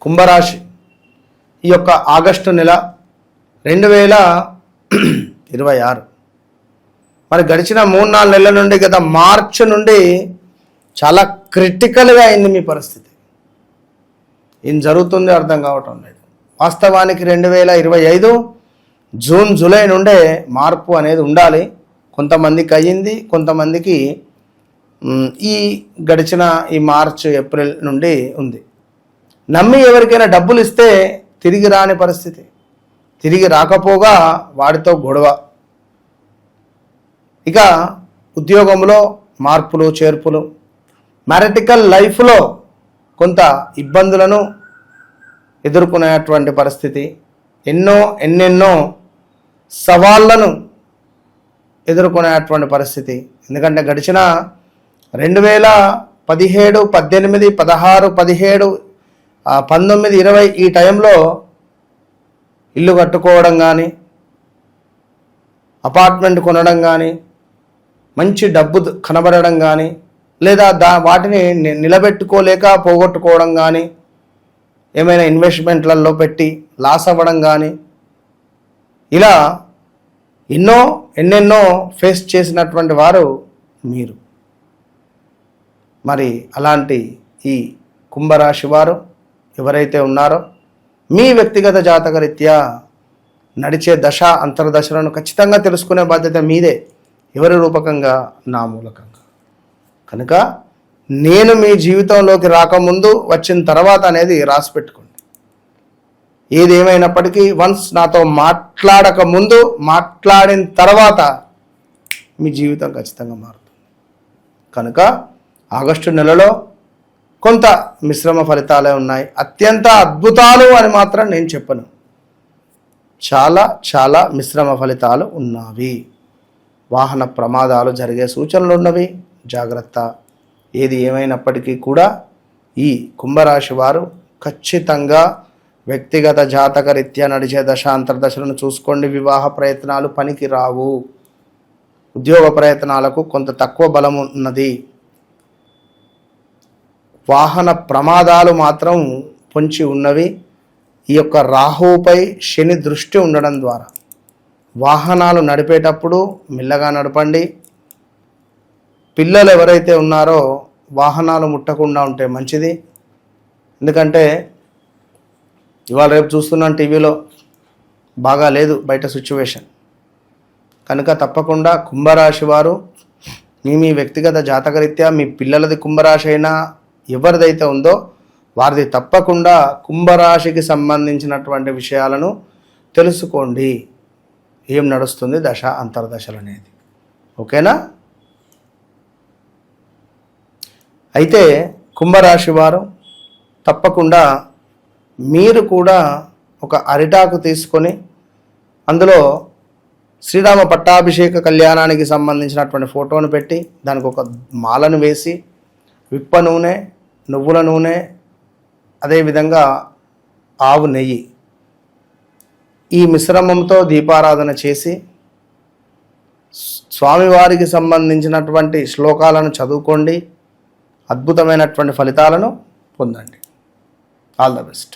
కుంభరాశి ఈ యొక్క ఆగస్టు నెల 2026 మరి గడిచిన 3-4 నెలల నుండి గత మార్చి నుండి చాలా క్రిటికల్గా అయింది మీ పరిస్థితి. ఏం జరుగుతుందో అర్థం కావటం లేదు. వాస్తవానికి 2025 జూన్ జూలై నుండే మార్పు అనేది ఉండాలి. కొంతమందికి అయ్యింది, కొంతమందికి ఈ గడిచిన ఈ మార్చ్ ఏప్రిల్ నుండి ఉంది. నమ్మి ఎవరికైనా డబ్బులు ఇస్తే తిరిగి రాని పరిస్థితి, తిరిగి రాకపోగా వాడితో గొడవ. ఇక ఉద్యోగంలో మార్పులు చేర్పులు, మ్యారిటికల్ లైఫ్లో కొంత ఇబ్బందులను ఎదుర్కొనేటువంటి పరిస్థితి, ఎన్నెన్నో సవాళ్లను ఎదుర్కొనేటువంటి పరిస్థితి. ఎందుకంటే గడిచిన 2017, 18, 16, 17, 19, 20 ఈ టైంలో ఇల్లు కట్టుకోవడం కానీ, అపార్ట్మెంట్ కొనడం కానీ, మంచి డబ్బు కనబడడం కానీ, లేదా వాటిని నిలబెట్టుకోలేక పోగొట్టుకోవడం కానీ, ఏమైనా ఇన్వెస్ట్మెంట్లలో పెట్టి లాస్ అవ్వడం కానీ, ఇలా ఎన్నెన్నో ఫేస్ చేసినటువంటి వారు మీరు. మరి అలాంటి ఈ కుంభరాశి వారు ఎవరైతే ఉన్నారో మీ వ్యక్తిగత జాతకరీత్యా నడిచే దశ అంతర్దశలను ఖచ్చితంగా తెలుసుకునే బాధ్యత మీదే, ఎవరి రూపకంగా, నా మూలకంగా. కనుక నేను మీ జీవితంలోకి రాకముందు వచ్చిన తర్వాత అనేది రాసి పెట్టుకోండి. ఏది ఏమైనప్పటికీ వన్స్ నాతో మాట్లాడక ముందు, మాట్లాడిన తర్వాత మీ జీవితం ఖచ్చితంగా మారుతుంది. కనుక ఆగస్టు నెలలో కొంత మిశ్రమ ఫలితాలే ఉన్నాయి. అత్యంత అద్భుతాలు అని మాత్రం నేను చెప్పను. చాలా మిశ్రమ ఫలితాలు ఉన్నవి. వాహన ప్రమాదాలు జరిగే సూచనలు ఉన్నవి, జాగ్రత్త. ఏది ఏమైనప్పటికీ కూడా ఈ కుంభరాశి వారు ఖచ్చితంగా వ్యక్తిగత జాతక రీత్యా నడిచే దశాంతర్దశలను చూసుకోండి. వివాహ ప్రయత్నాలు పనికి రావు. ఉద్యోగ ప్రయత్నాలకు కొంత తక్కువ బలం ఉన్నది. వాహన ప్రమాదాలు మాత్రం పొంచి ఉన్నవి. ఈ యొక్క రాహువుపై శని దృష్టి ఉండడం ద్వారా వాహనాలు నడిపేటప్పుడు మెల్లగా నడపండి. పిల్లలు ఎవరైతే ఉన్నారో వాహనాలు ముట్టకుండా ఉంటే మంచిది. ఎందుకంటే ఇవాళ రేపు చూస్తున్నాను టీవీలో బాగా లేదు బయట సిచ్యువేషన్. కనుక తప్పకుండా కుంభరాశి వారు మీ వ్యక్తిగత జాతకరీత్యా మీ పిల్లలది కుంభరాశి అయినా ఎవరిదైతే ఉందో వారిది తప్పకుండా కుంభరాశికి సంబంధించినటువంటి విషయాలను తెలుసుకోండి. ఏం నడుస్తుంది దశ అంతర్దశలు అనేది. ఓకేనా? అయితే కుంభరాశి వారు తప్పకుండా మీరు కూడా ఒక అరిటాకు తీసుకొని అందులో శ్రీరామ పట్టాభిషేక కళ్యాణానికి సంబంధించినటువంటి ఫోటోను పెట్టి దానికి ఒక మాలను వేసి విప్ప నూనె, నువ్వుల నూనె, అదేవిధంగా ఆవు నెయ్యి ఈ మిశ్రమంతో దీపారాధన చేసి స్వామివారికి సంబంధించినటువంటి శ్లోకాలను చదువుకోండి. అద్భుతమైనటువంటి ఫలితాలను పొందండి. All the best.